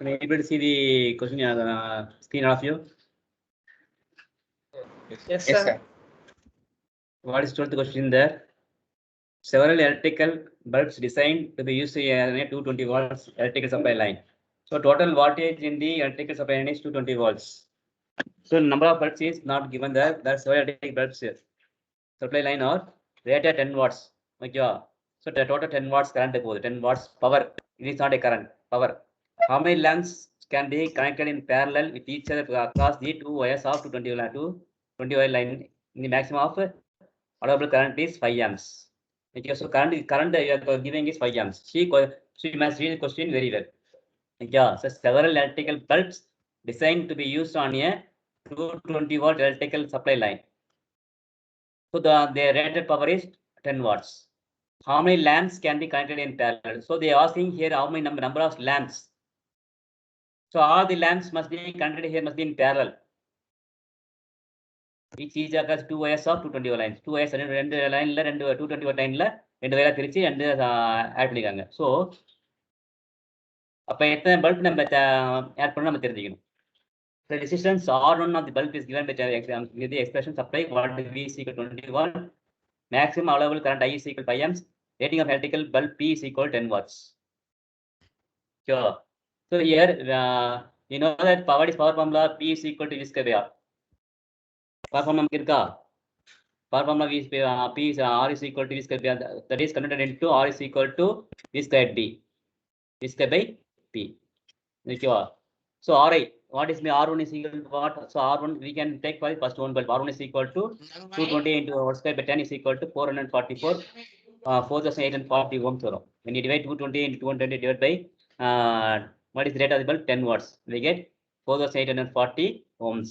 Can you able to see the question screen of you? Yes, sir. What is 12th question there? Several electrical bulbs designed to be used in a 220 volts electrical supply line. So total voltage in the electrical supply line is 220 volts. So number of bulbs is not given there. There are several electric bulbs here. Supply line or rated 10 watts. Okay. So the total 10 watts current is 10 watts power. It is not a current, power. How many lamps can be connected in parallel with each other across the two wires of 220 wire line? In the maximum of allowable current is 5 amps. Okay, so current you are giving is 5 amps. She must read the question very well. Yeah, so several electrical bulbs designed to be used on a 220 volt electrical supply line. So their rated power is 10 watts. How many lamps can be connected in parallel? So they are asking here how many number of lamps. So all the lamps must be connected here, must be in parallel. Each across two wires of 220 lines. Two wires and line 220 line ரெண்டு வயரா பிரிச்சு ரெண்டு add பண்ணிருக்காங்க. So அப்போ எத்தனை bulb நம்ம add பண்ண நம்ம தெரிஞ்சுக்கணும். The resistance R1 of the bulb is given by the expression supply what V is equal to 21. Maximum allowable current I is equal to 5 amps. Rating of electrical bulb P is equal to 10 watts. Sure. So here you know that power formula P is equal to V square by R. Power formula kirka. Power formula P is R is equal to V square by R. That is converted into R is equal to V square B. V square by P. Okay. So Ri, what is R1 is equal to what? So R1 we can take for the first one bulb. R1 is equal to 220 into R square by 10 is equal to 444. 4840 ohms. When you divide 220 into 220 divided by what is the rate of the bulb? 10 watts. We get 4840 ohms.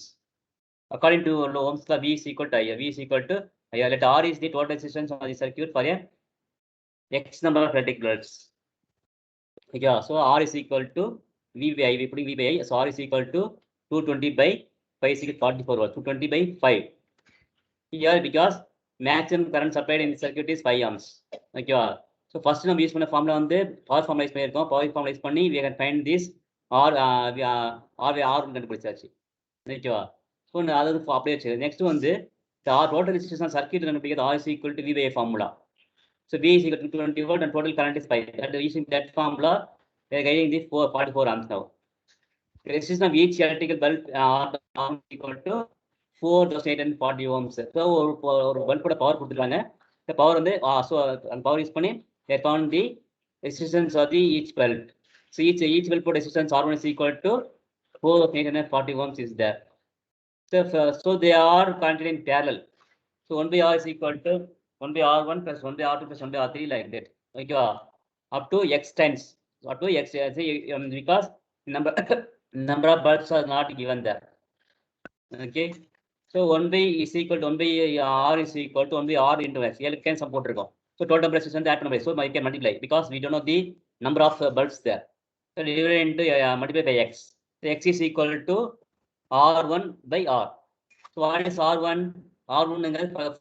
According to ohms law, V is equal to I. V is equal to I. Let R is the total resistance of the circuit for a X number of electric bulbs. Yeah, so R is equal to V by I. We putting V by I. So R is equal to 220 by 5 is equal to 44 watts. 220 by 5. Here because maximum current supplied in the circuit is 5 amps. Okay. So first we use formula on the power formula is பண்ணிருக்கோம். Power formula is பண்ணி we can find this R கண்டுபிடிச்சாச்சு. Okay. So அது அப்படியே வச்சு next வந்து the total resistance on circuit கண்டுபிடிக்கிறது R is equal to V by formula. So V is equal to 220 volt and total current is 5. That using that formula we are getting this 44 amps now. The resistance of each electrical bulb is equal to 4840 ohms. So ஒரு பல்போட power கொடுத்துருக்காங்க. இந்த power வந்து so அந்த power use பண்ணி they found the resistance of the each bulb. So each bulb resistance R1 is equal to 4840 ohms is there. So they are connected in parallel. So 1 by R is equal to 1 by R1 plus 1 by R2 plus 1 by R3 like that. Okay, up to X times. Up to X because number of bulbs are not given there. Okay. So 1 by is equal to 1 by R is equal to 1 by R into X. L can support it. So total resistance that number. So I can multiply because we don't know the number of bulbs there. So divided into multiply by X. So X is equal to R1 by R. So what is R1? R1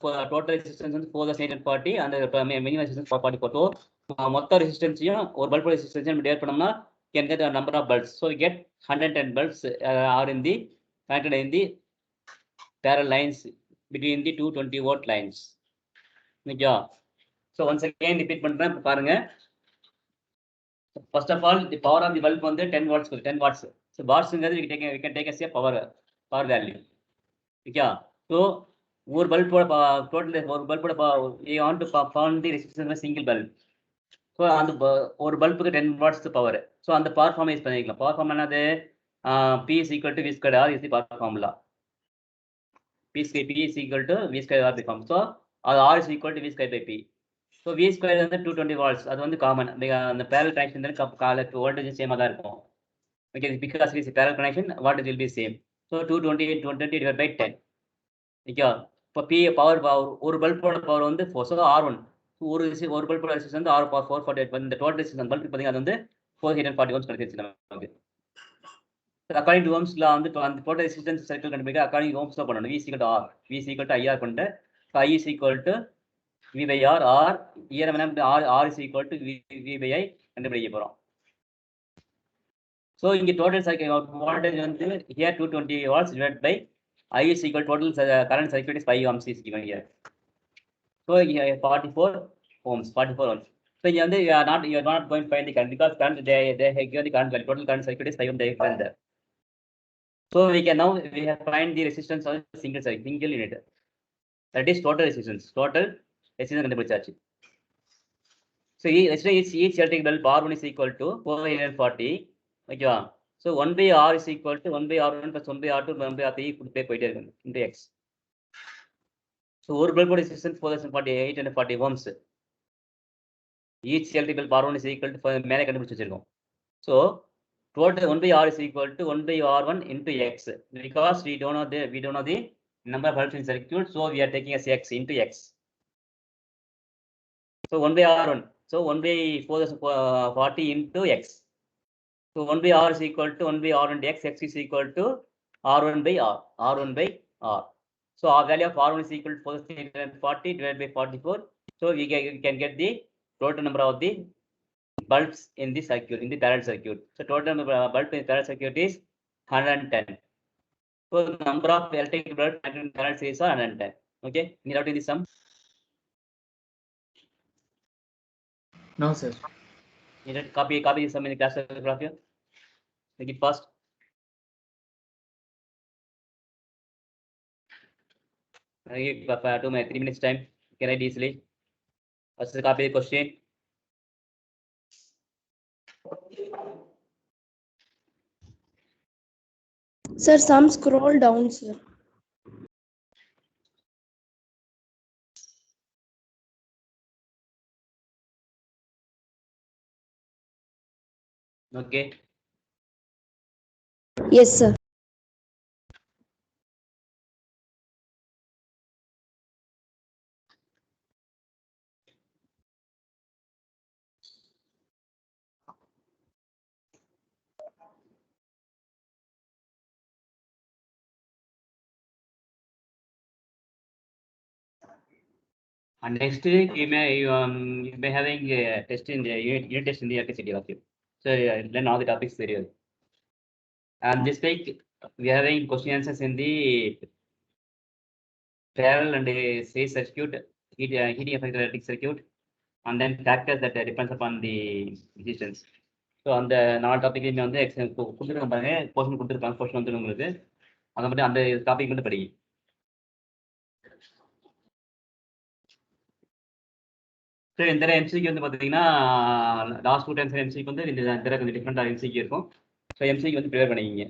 for total resistance is 4840 and minimum resistance 44. மொத்த ரெசிஸ்டன்ஸையும் ஒரு bulb ரெசிஸ்டன்ஸையும் divide பண்ணோம்னா can get the number of bulbs. So we get 110 bulbs are in the connected in the parallel lines between the 220 volt lines. Okay. So once again repeat பண்றேன் பாருங்க. First of all, the power of the bulb வந்து 10 watts. 10 watts. So watts we can take as a power value. Okay. So ஒரு பல்போட total ஒரு பல்போட we want to find the resistance of a single bulb. So அந்த ஒரு பல்புக்கு 10 watts power. So அந்த power formula use பண்ணிக்கலாம். Power formula என்னது? P is equal to V squared R is the power formula. P is equal to V squared R become. So R is equal to V squared by P. So V squared வந்து 220 volts. அது வந்து common. அந்த parallel connection தான் voltage சேமா தான் இருக்கும். Okay, because it is a parallel connection, voltage will be same. So 220 divided by 10. Okay. இப்போ P power ஒரு பல்போட பவர் வந்து 4. So R1 ஒரு பல்போட ரெசிஸ்டன்ஸ் வந்து R power 448. இந்த டோட்டல் ரெசிஸ்டன்ஸ் பல்ப் பாத்தீங்க அது வந்து 4840 ohms கிடைச்சிருச்சு நமக்கு. According to Ohm's law, the total resistance circle can be according to Ohm's law. V is equal to R. V is equal to IR. So I is equal to V by R. R here R is equal to V by I. So in the total circuit voltage here 220 volts divided by I is equal total current circuit is 5 ohms is given here. So here 44 ohms, 44 ohms. So you are not going to find the current because current they have given the current value. Total current circuit is 5 ohms there. So we can now find the resistance of single unit. That is total resistance. Total resistance கண்டுபிடிச்சாச்சு. So each electric bulb R1 is equal to 440. Okay. So 1 by R is equal to 1 by R1 plus 1 by R2 1 by R3 போயிட்டே இருக்கு into X. So ஒரு bulb resistance 840 ohms. Each electric bulb R1 is equal to மேலே கண்டுபிடிச்சு வச்சிருக்கோம். So total 1 by R is equal to 1 by R1 into X because we don't know the number of bulbs in circuit, so we are taking as X into X. So 1 by R1. So 1 by 440 into X. So 1 by R is equal to 1 by R into X. X is equal to R1 by R. R1 by R. So our value of R1 is equal to 440 divided by 44. So we can get the total number of the bulbs in the circuit, in the parallel circuit. So total number of bulbs in the parallel circuit is 110. So the number of electric bulbs in parallel series are 110. Okay, any doubt in this sum? No, sir. You need to copy this sum in the class graph here. Make it fast. I give 2 minutes, 3 minutes time. You can write easily. First copy the question. Sir, some scroll down, sir. Okay. Yes, sir. And next week you may having a test in the unit test in the electricity of you. So learn all the topics very well. And this week we are having question answers in the parallel and series circuit, heating effect electric circuit, and then factors that depends upon the resistance. So அந்த 4 topic வந்து கொடுத்துருக்காங்க பாருங்க, portion கொடுத்துருக்காங்க, portion வந்து உங்களுக்கு அதை மட்டும் அந்த டாபிக் மட்டும் படிங்க. ஸோ இந்த எம்சிக்கு வந்து பார்த்தீங்கன்னா லாஸ்ட் 2 டைம்ஸ் எம்சிக்கு வந்து இந்த கொஞ்சம் டிஃப்ரெண்டாக எம்சிக்கு இருக்கும். ஸோ எம்சிக்கு வந்து ப்ரிப்பேர் பண்ணிக்கிங்க.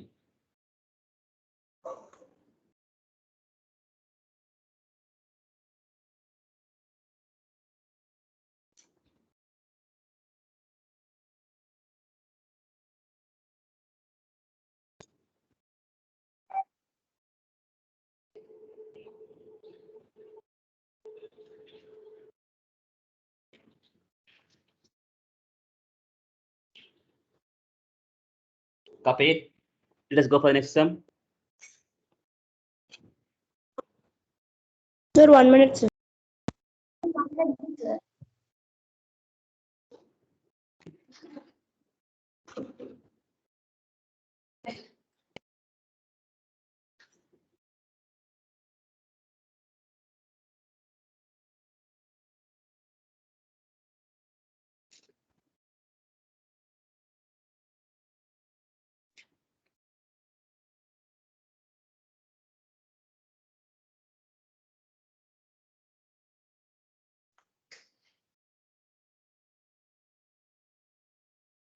Copy it. Let's go for the next sum. Sir, 1 minute, sir.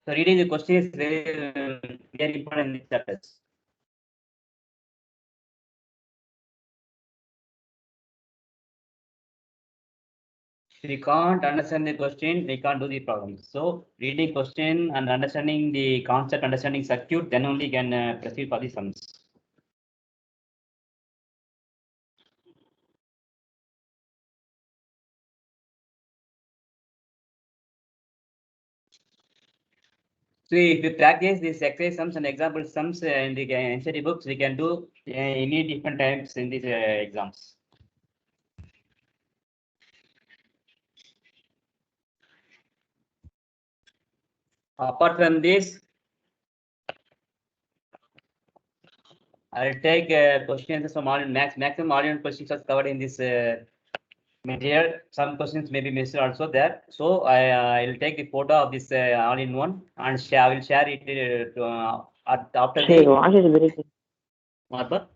So reading the question is very important in these chapters. If we can't understand the question, we can't do the problem. So reading question and understanding the concept, understanding circuit, then only can proceed for the sums. So if we practice these exercise sums and example sums in the NCERT books, we can do any different times in these exams. Apart from this, I'll take questions from all maximum audience questions are covered in this material. Some questions may be missed also there. So I'll take the photo of this all-in-one and I will share it after Sir, the voice is breaking. Marpa.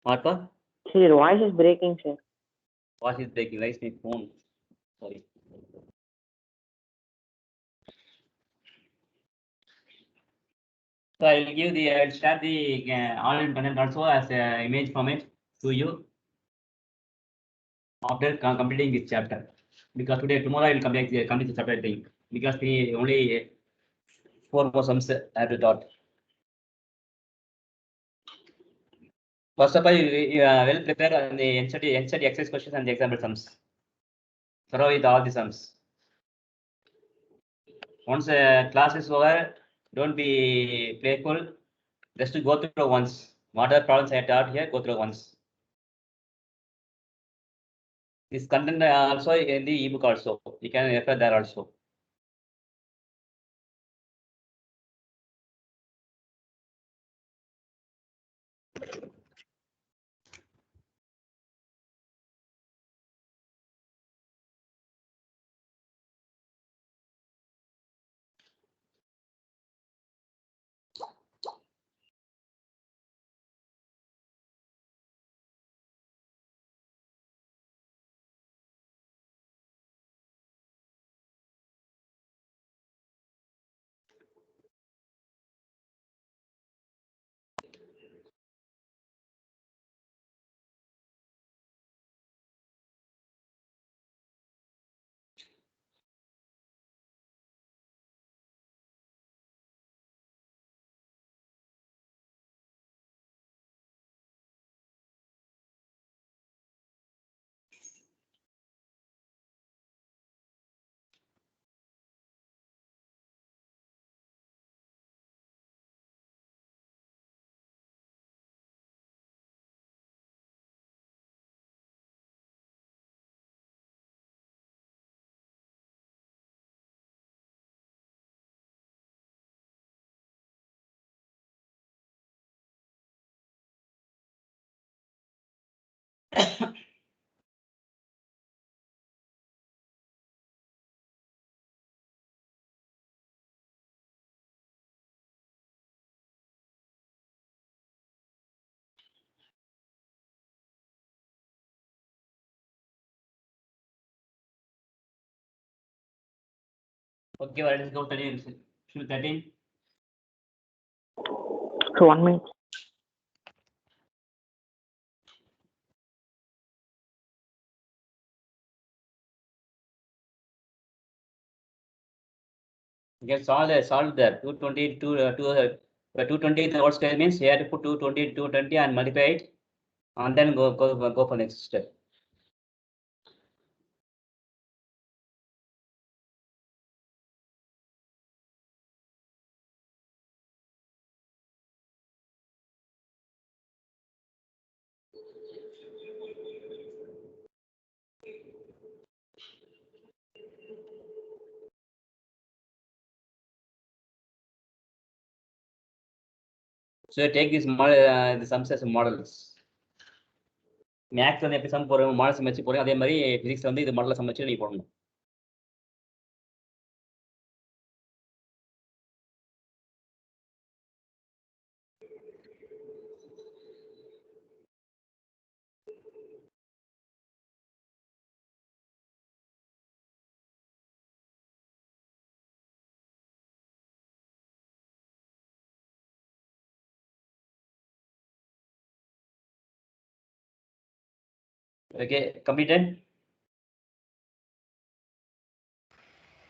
Marpa, Sir, your voice is breaking, sir. what is breaking? Why is my phone? Sorry. So I'll share the all-in content also as a image format to you after completing this chapter. Because tomorrow I will complete the chapter thing. Because the only 4 more sums I have to taught. First of all, you will prepare on the NCERT exercise questions and the example sums. Thorough with all the sums. Once class is over, don't be playful. Just to go through once. What are the problems I taught here? Go through once. This content also in the ebook also. You can refer there also. Okay, well, let's go 13. 13. So 1 minute. You can solve the 220 220 the whole square means you have to put 220 220 and multiply it and then go for next step. So take this model the sums as models. Max வந்து எப்படி some போறோம் model some வச்சு போறோம் அதே மாதிரி physics வந்து இது model some வச்சு நீ போடணும். Okay, completed.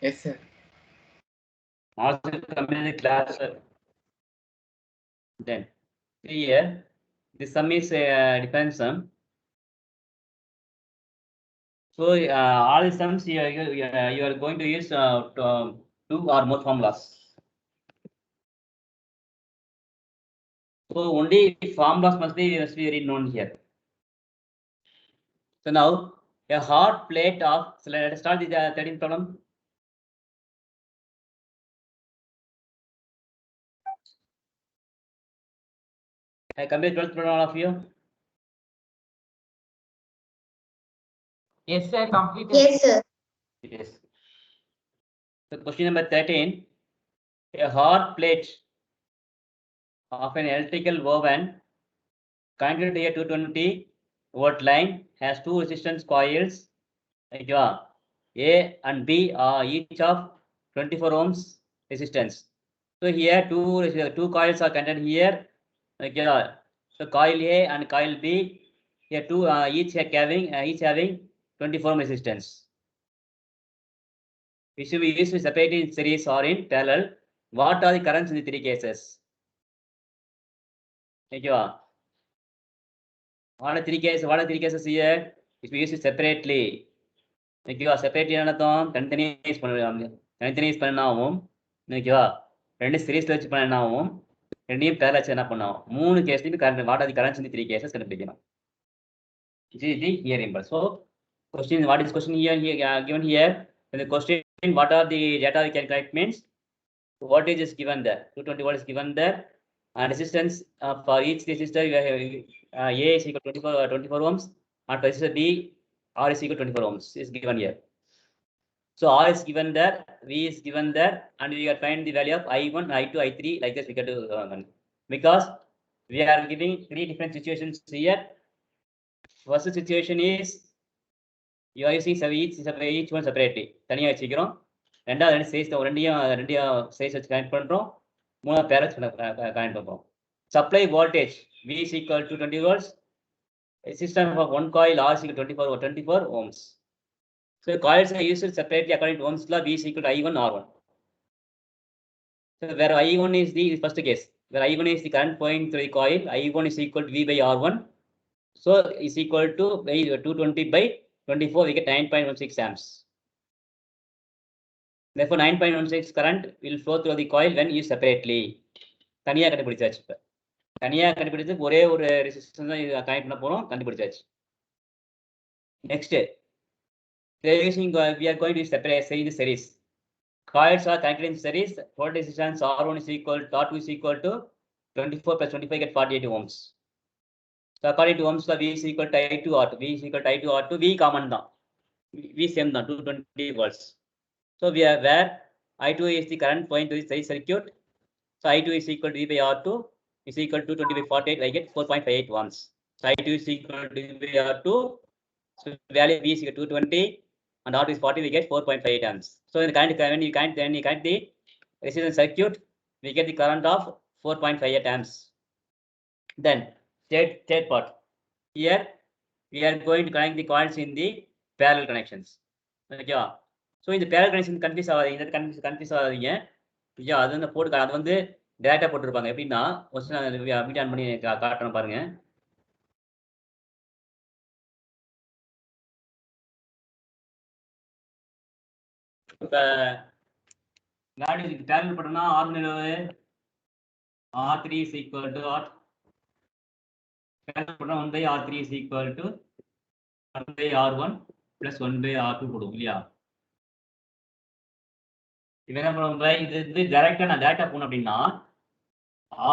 Yes, sir. Also completed the class. Then see here, the sum is different sum. So all the sums you are going to use 2 or more formulas. So only formulas must be very known here. So now a hot plate of, so let us start the 13th problem. I complete 12th all of you. Yes, sir. Completed. Yes, sir. Yes. So question number 13. A hard plate of an electrical oven connected to a 220 volt line has two resistance coils. A and B are each of 24 ohms resistance. So here two coils are connected here. So coil A and coil B, here two each having 24 ohm resistance. Which should be used to separate in series or in parallel. What are the currents in the three cases? What are three cases here? It we used separately. Separately தனித்தனியா use பண்ணாவும் ரெண்டு சீரிஸ்ல வச்சு பண்ணாவும் ரெண்டையும் பேரலா வச்சு என்ன பண்ணோம் மூணு கேஸ்லயும் current what are the currents in the three cases கண்டுபிடிக்கணும். This is the here impulse. So question, what is question here given here in the question, what are the data we can calculate means voltage is given there, 220 volt is given there, and resistance for each resistor you have A is equal to 24 ohms, and for resistor B R is equal to 24 ohms is given here. So R is given there, V is given there, and we can find the value of I1, I2, I3 like this we can do because we are giving three different situations here. First situation is you are using each one separately. தனியா வச்சிக்கிறோம். ரெண்டாவது ரெண்டையும் size வச்சு connect பண்றோம். மூணாவது barrels connect பண்றோம். Supply voltage V is equal to 20 volts. Resistance of one coil R is equal to 24 ohms. So coils are used separately according to Ohm's law. V is equal to I1 R1. So where I1 is the first case, where I1 is the current flowing through the coil, I1 is equal to V by R1. So is equal to 220 by 24, we get 9.16 amps. Therefore 9.16 current will flow through the coil when used separately. தனியா கண்டுபிடிச்சாச்சு. இப்ப தனியா கண்டுபிடிச்சு ஒரே ஒரு resistance தான் connect பண்ண போறோம், கண்டுபிடிச்சாச்சு. Next, we are going to separate the series. Coils are connected in series. Total resistance R1 is equal to R2 is equal to 24 plus 25 get 48 ohms. So according to Ohm's law, V is equal to I2 R2. V is equal to I2 R2. V common down. V same down 220 volts. So we are where I2 is the current flowing to the circuit. So I2 is equal to V by R2 is equal to 220 by 48. I get 4.58 ohms. So I2 is equal to V by R2. So value V is equal to 220 and R2 is 40. We get 4.58 amps. So in the current, when you connect the resistance circuit, we get the current of 4.58 amps. Then third part. Here we are going to connect the coils in the parallel connections. Okay. So in the parallel connection confuse ஆகாதீங்க. ஐயா அது வந்து போட்டு அது வந்து டேரக்டா போட்டுருப்பாங்க. எப்படின்னா மீட் ஆன் பண்ணி காட்டுறேன் பாருங்க. இப்ப வேல்யூ பேரலல் போட்டோம்னா R3 is equal to what? Parallel போட்டா 1 by R3 is equal to 1 by R1 plus 1 by R2 கொடுக்கும் இல்லையா? இது என்ன பண்ணுவோம்? இது டைரக்டா நான் டேட்டா போனோம் அப்படின்னா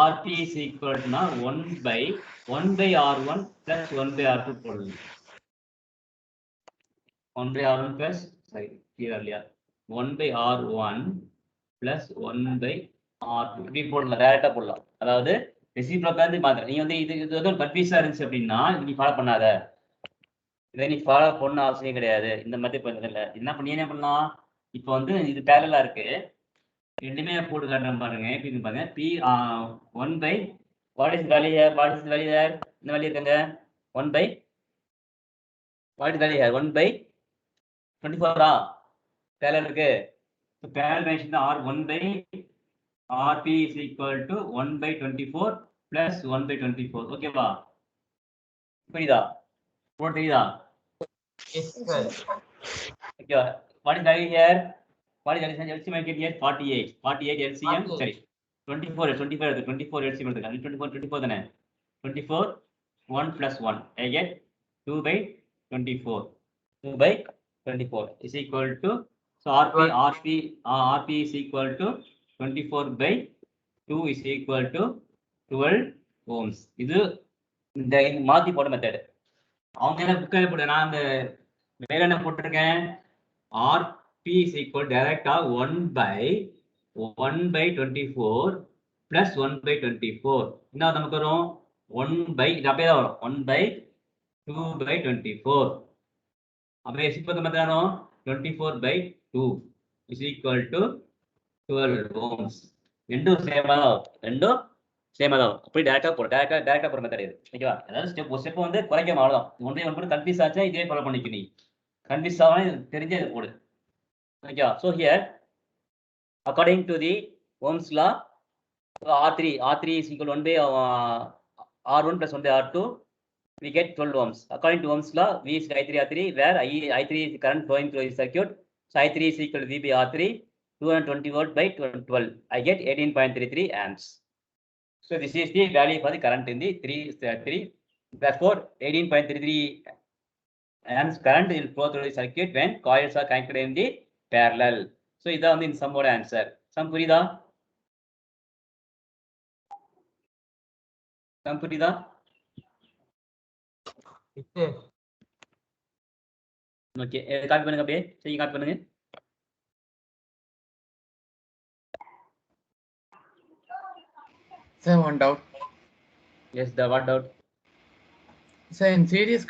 RP is equal to 1 by R1 plus 1 by R2 போடணும். 1 by R1 plus இல்லையா 1 by R1 plus 1 by R2 இப்படி போடலாம், டைரக்டா போடலாம். அதாவது ரெசிப்ரோக்கல் மாதிரி நீ வந்து இது எதுவும் கன்ஃபியூஸா இருந்துச்சு அப்படின்னா நீ ஃபாலோ பண்ணாத. இதை நீ ஃபாலோ பண்ண அவசியம் கிடையாது. இந்த மாதிரி பண்ணதில்லை. என்ன பண்ணலாம், இப்போ வந்து இது பேரலா இருக்கு, ரெண்டுமே போட்டு காட்டுறேன் பாருங்க. எப்படி பாருங்க, P 1 by what is value here? What is the value there? இந்த வேல்யூ இருக்குங்க 1 by what is value here? 1 by 24 parallel இருக்கு. So parallel connection R 1 by RP is equal to 1 by 24 plus 1 by 24. ஓகேவா? புரியுதா? போட்டு தெரியுதா? Yes, sir. Okay. What is value here? What is LCM I get here? 48 LCM. Sorry. 24 LCM எடுத்துக்கலாம். 24 தானே? 24 1 plus 1. I get 2 by 24. 2 by 24 is equal to, so RP is equal to 24 by 2 is equal to 12 ohms. இது இந்த மாத்தி போட்ட method. அவங்க என்ன புக்கை போட்டு நான் அந்த வேற என்ன போட்டிருக்கேன், RP is equal டைரக்டா 1/24 plus 1/24. என்ன நமக்கு வரும் 1 by இது அப்படியே தான் வரும் 1/2/24. அப்படியே simple method 24/2 is equal to 12 ohms. ரெண்டும் சேமா தான், ரெண்டும் சேமா தான். அப்படி டைரக்டா போற மெத்தட் இது. ஓகேவா? அதாவது ஸ்டெப் வந்து குறைக்காம அவ்வளவுதான். ஒன்றே ஒன்று கன்ஃபியூஸ் ஆச்சா இதே ஃபாலோ பண்ணிக்க நீ. கன்ஃபியூஸ் ஆகாம தெரிஞ்சே இது போடு. ஓகேவா? So here according to the Ohm's law, R3 is equal to 1 by R1 plus 1 by R2, we get 12 ohms. According to Ohm's law, V is I3 where I3 is the current flowing through the circuit. So I3 is equal to V by R3, 220 volt by 12. I get 18.33 amps. So this is the value for the current in the 3. Therefore, 18.33 amps current will flow through the circuit when coils are connected in the parallel. So இதான் வந்து இந்த சம்மோட answer. Some புரியுதா? Okay, copy பண்ணுங்க, அப்படியே சரி copy பண்ணுங்க. Sir, one doubt. Yes, the what doubt? Sir, in series